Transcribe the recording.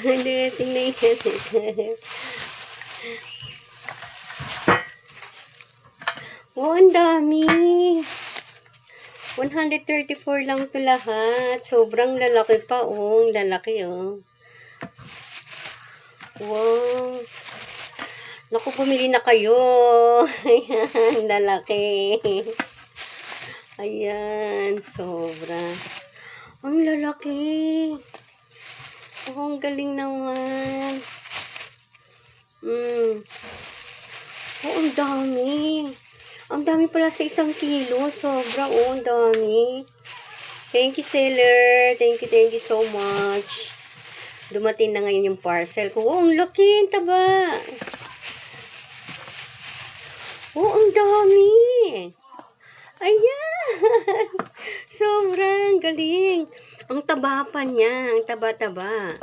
Hindi, tingnan yan. Oh, ang dami. 134 lang to lahat. Sobrang lalaki pa, oh. Lalaki, oh. Wow. Naku, bumili na kayo. Ayan, lalaki. Ayan, sobra. Ang lalaki. Oh, ang galing naman. Oh, ang dami. Ang dami pala sa 1 kilo. Sobra, oh, ang dami. Thank you, seller. Thank you so much. Dumating na ngayon yung parcel ko. Oh, ang laki, ang taba. Oh, ang dami. Ayan. Sobrang galing. Ang taba pa niya. Ang taba-taba.